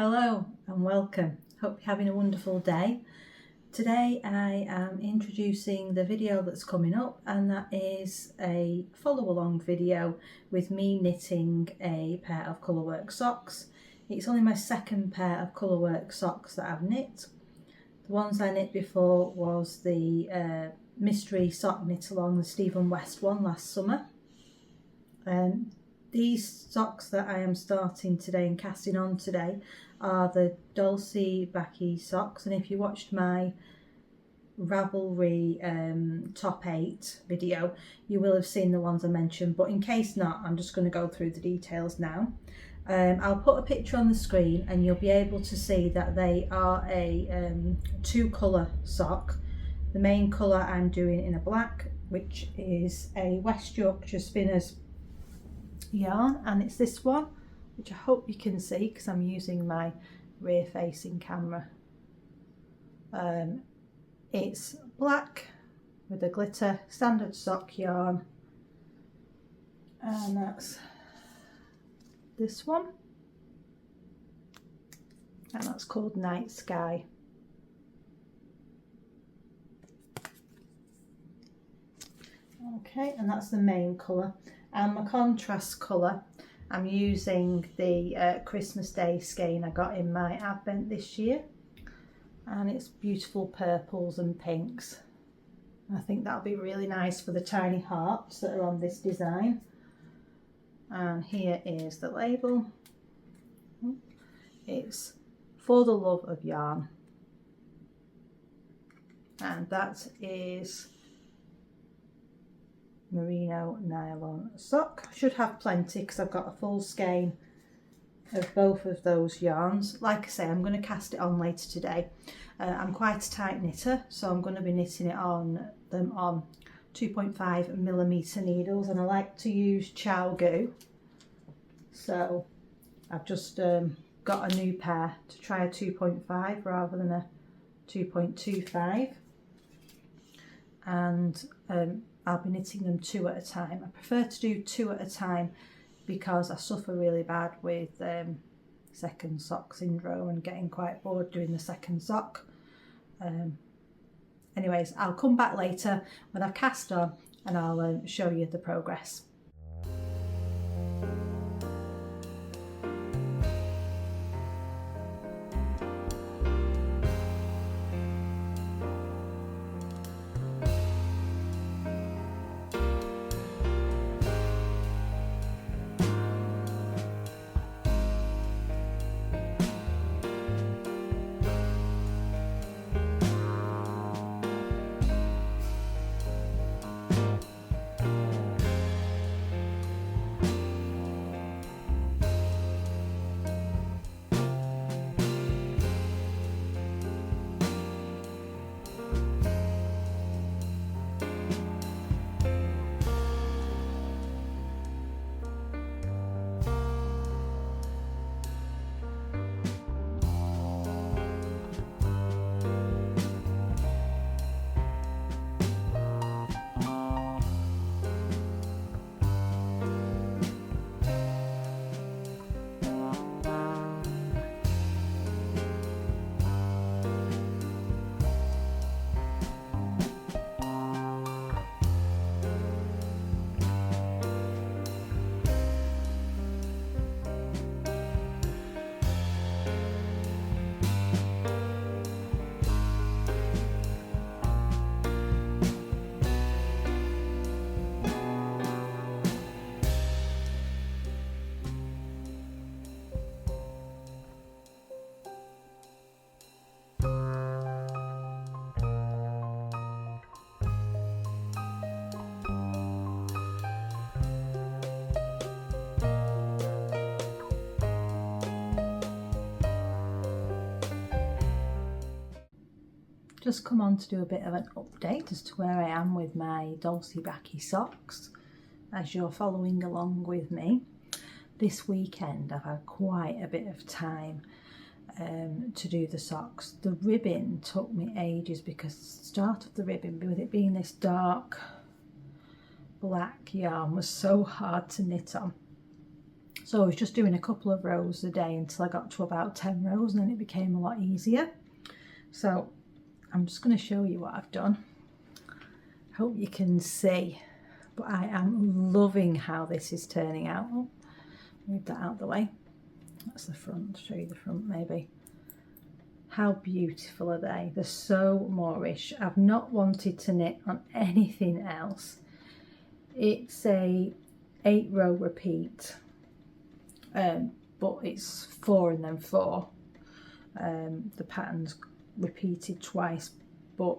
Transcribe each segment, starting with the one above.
Hello and welcome. Hope you're having a wonderful day. Today I am introducing the video that's coming up, and that is a follow along video with me knitting a pair of colourwork socks. It's only my second pair of colourwork socks that I've knit. The ones I knit before was the mystery sock knit along, the Stephen West one last summer. These socks that I am starting today and casting on today are the Dolci Baci Socks, and if you watched my Ravelry top 8 video you will have seen the ones I mentioned, but in case not, I'm just going to go through the details now. I'll put a picture on the screen and you'll be able to see that they are a two colour sock. The main colour I'm doing in a black, which is a West Yorkshire Spinners yarn, and it's this one, which I hope you can see because I'm using my rear facing camera. It's black with a glitter standard sock yarn, and that's this one, and that's called Night Sky. Okay, and that's the main colour. And my contrast colour, I'm using the Christmas Day skein I got in my advent this year, and it's beautiful purples and pinks. I think that'll be really nice for the tiny hearts that are on this design. And here is the label. It's For the Love of Yarn, and that is merino nylon sock. I should have plenty because I've got a full skein of both of those yarns. Like I say, I'm going to cast it on later today. I'm quite a tight knitter, so I'm going to be knitting it on 2.5mm needles, and I like to use chow goo, so I've just got a new pair to try a 2.5 rather than a 2.25, and I'll be knitting them 2 at a time. I prefer to do 2 at a time because I suffer really bad with second sock syndrome and getting quite bored doing the second sock. Anyways, I'll come back later when I've cast on and I'll show you the progress. Just come on to do a bit of an update as to where I am with my Dolci Baci Socks as you're following along with me. This weekend I've had quite a bit of time to do the socks. The ribbon took me ages because the start of the ribbon, with it being this dark black yarn, was so hard to knit on. So I was just doing a couple of rows a day until I got to about 10 rows, and then it became a lot easier. So I'm just going to show you what I've done. Hope you can see, but I am loving how this is turning out. Oh, move that out of the way. That's the front. Show you the front maybe. How beautiful are they? They're so Moorish. I've not wanted to knit on anything else. It's a 8-row repeat, but it's 4 and then 4. The pattern's repeated twice, but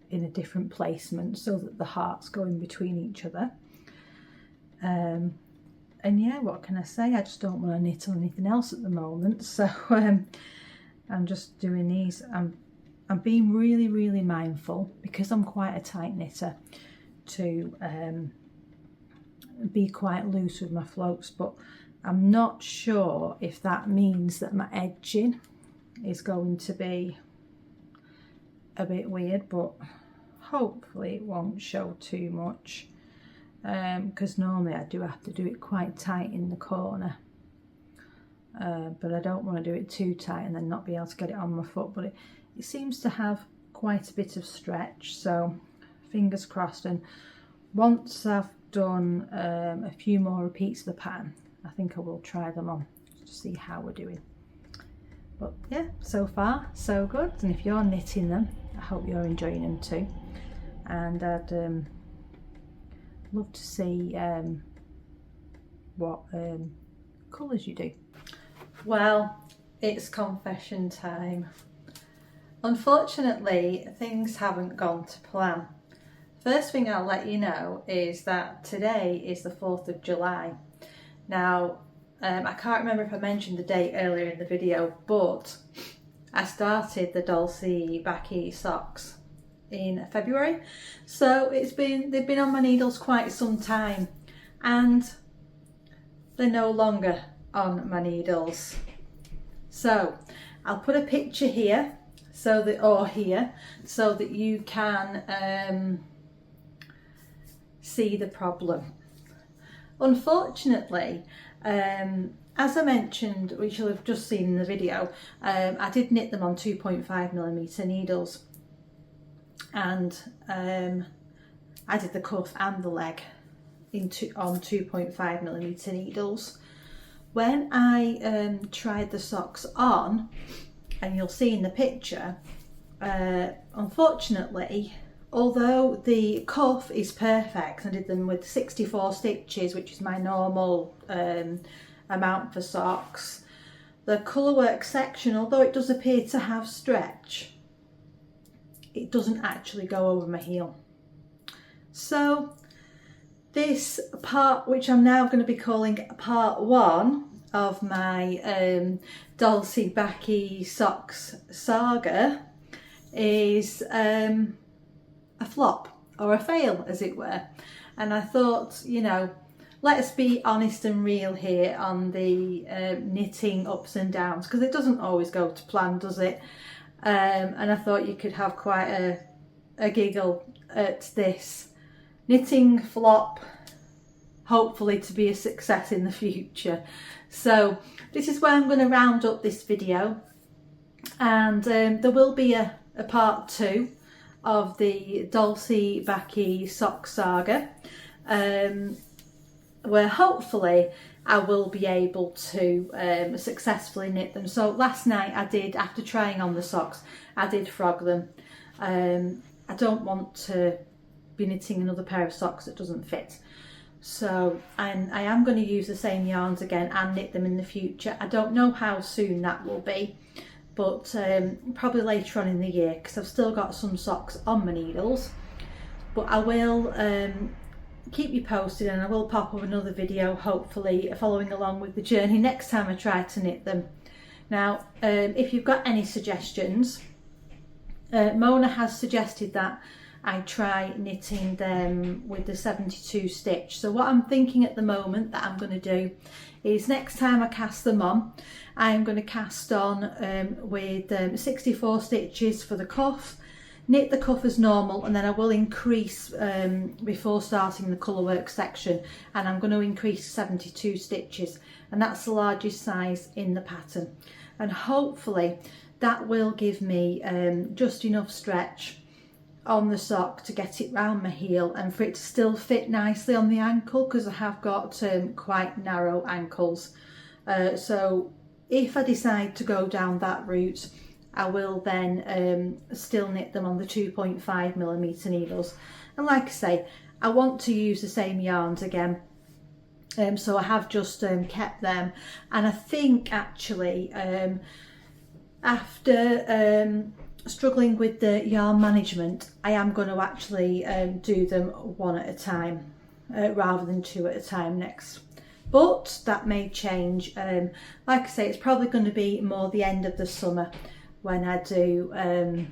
in a different placement so that the hearts go in between each other. And yeah, what can I say? I just don't want to knit on anything else at the moment, so I'm just doing these. I'm being really mindful, because I'm quite a tight knitter, to be quite loose with my floats, but I'm not sure if that means that my edging is going to be a bit weird, but hopefully it won't show too much, because normally I do have to do it quite tight in the corner, but I don't want to do it too tight and then not be able to get it on my foot. But it seems to have quite a bit of stretch, so fingers crossed. And once I've done a few more repeats of the pattern, I think I will try them on to see how we're doing. But yeah, so far so good, and if you're knitting them, I hope you're enjoying them too. And I'd love to see what colours you do. Well, it's confession time. Unfortunately, things haven't gone to plan. First thing I'll let you know is that today is the 4th of July. Now, I can't remember if I mentioned the date earlier in the video, but I started the Dolci Baci Socks in February, so they've been on my needles quite some time, and they're no longer on my needles. So I'll put a picture here, so that you can see the problem. Unfortunately, as I mentioned, which you'll have just seen in the video, I did knit them on 2.5mm needles, and I did the cuff and the leg on 2.5mm needles. When I tried the socks on, and you'll see in the picture, unfortunately, although the cuff is perfect, I did them with 64 stitches, which is my normal amount for socks, the colourwork section, although it does appear to have stretch, it doesn't actually go over my heel. So this part, which I'm now going to be calling part 1 of my Dolci Baci Socks saga, is a flop, or a fail as it were. And I thought, you know, let's be honest and real here on the knitting ups and downs, because it doesn't always go to plan, does it? And I thought you could have quite a giggle at this knitting flop, hopefully to be a success in the future. So this is where I'm going to round up this video, and there will be a part 2 of the Dolci Baci Socks saga, where hopefully I will be able to successfully knit them. So last night I did, after trying on the socks, I did frog them. I don't want to be knitting another pair of socks that doesn't fit. So, and I am going to use the same yarns again and knit them in the future. I don't know how soon that will be, but probably later on in the year, because I've still got some socks on my needles. But I will keep you posted, and I will pop up another video, hopefully following along with the journey next time I try to knit them. Now, if you've got any suggestions, Mona has suggested that I try knitting them with the 72 stitch. So what I'm thinking at the moment that I'm going to do is, next time I cast them on, I'm going to cast on with 64 stitches for the cuff, knit the cuff as normal, and then I will increase before starting the colour work section, and I'm going to increase 72 stitches, and that's the largest size in the pattern, and hopefully that will give me just enough stretch on the sock to get it round my heel and for it to still fit nicely on the ankle, because I have got quite narrow ankles. So if I decide to go down that route, I will then still knit them on the 2.5mm needles. And like I say, I want to use the same yarns again, so I have just kept them. And I think actually after struggling with the yarn management, I am going to actually do them one at a time rather than two at a time next. But that may change. Like I say, it's probably going to be more the end of the summer when I do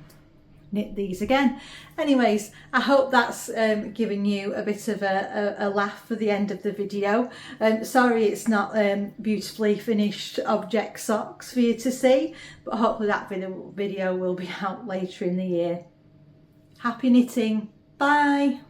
knit these again. Anyways, I hope that's given you a bit of a laugh for the end of the video. Sorry it's not beautifully finished object socks for you to see, but hopefully that video will be out later in the year. Happy knitting, bye!